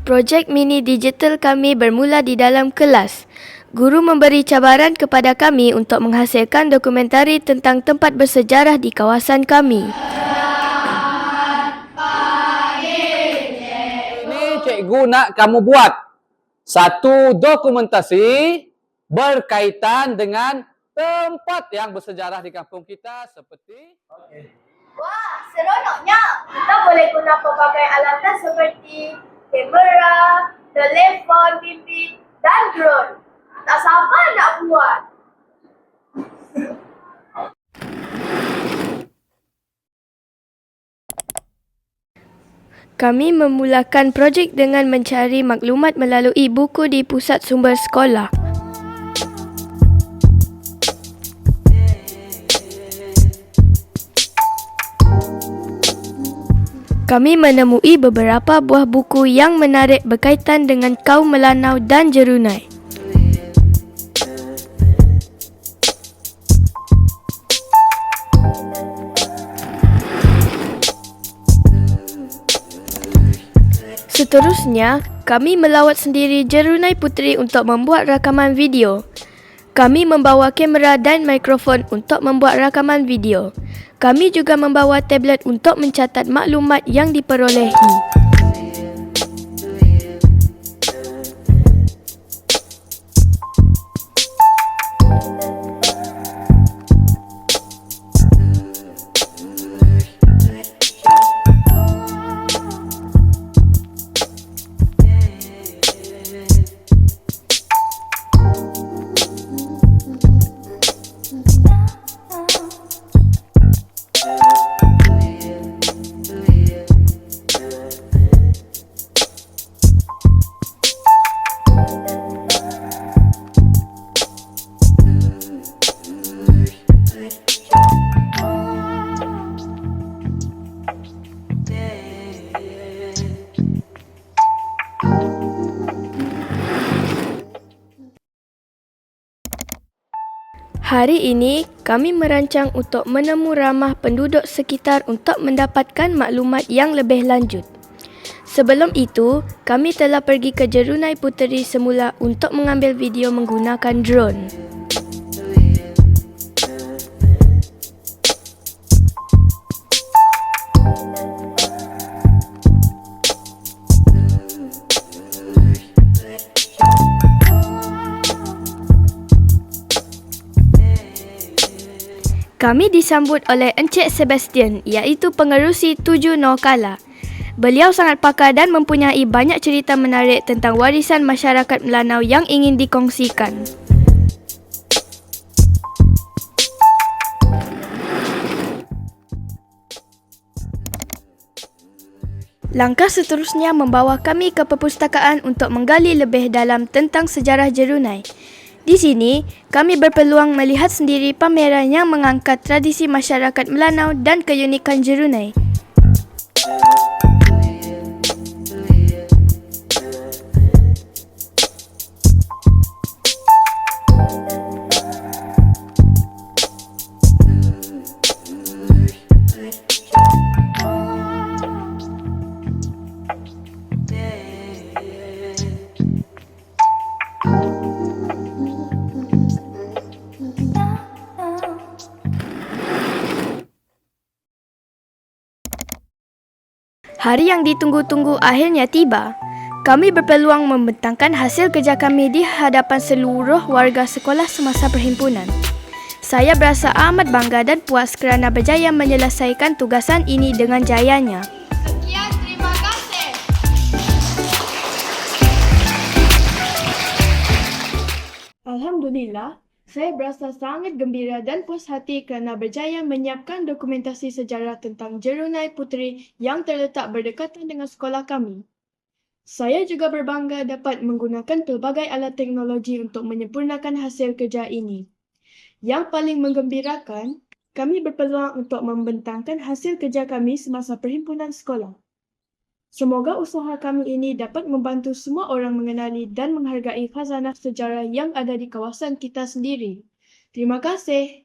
Projek mini digital kami bermula di dalam kelas. Guru memberi cabaran kepada kami untuk menghasilkan dokumentari tentang tempat bersejarah di kawasan kami. Ini cikgu nak kamu buat satu dokumentasi berkaitan dengan tempat yang bersejarah di kampung kita seperti... Wah, seronoknya. Kita boleh guna pelbagai alatan seperti kamera, telefon bimbit dan drone. Tak sabar nak buat. Kami memulakan projek dengan mencari maklumat melalui buku di pusat sumber sekolah. Kami menemui beberapa buah buku yang menarik berkaitan dengan kaum Melanau dan Jerunai. Seterusnya, kami melawat sendiri Jerunai Puteri untuk membuat rakaman video. Kami membawa kamera dan mikrofon untuk membuat rakaman video. Kami juga membawa tablet untuk mencatat maklumat yang diperolehi. Hari ini, kami merancang untuk menemu ramah penduduk sekitar untuk mendapatkan maklumat yang lebih lanjut. Sebelum itu, kami telah pergi ke Jerunai Puteri semula untuk mengambil video menggunakan drone. Kami disambut oleh Encik Sebastian, iaitu pengerusi 7 Norkala. Beliau sangat pakar dan mempunyai banyak cerita menarik tentang warisan masyarakat Melanau yang ingin dikongsikan. Langkah seterusnya membawa kami ke perpustakaan untuk menggali lebih dalam tentang sejarah Jerunai. Di sini, kami berpeluang melihat sendiri pameran yang mengangkat tradisi masyarakat Melanau dan keunikan Jerunai. Hari yang ditunggu-tunggu akhirnya tiba. Kami berpeluang membentangkan hasil kerja kami di hadapan seluruh warga sekolah semasa perhimpunan. Saya berasa amat bangga dan puas kerana berjaya menyelesaikan tugasan ini dengan jayanya. Sekian, terima kasih. Alhamdulillah, saya berasa sangat gembira dan puas hati kerana berjaya menyiapkan dokumentasi sejarah tentang Jerunai Puteri yang terletak berdekatan dengan sekolah kami. Saya juga berbangga dapat menggunakan pelbagai alat teknologi untuk menyempurnakan hasil kerja ini. Yang paling menggembirakan, kami berpeluang untuk membentangkan hasil kerja kami semasa perhimpunan sekolah. Semoga usaha kami ini dapat membantu semua orang mengenali dan menghargai khazanah sejarah yang ada di kawasan kita sendiri. Terima kasih.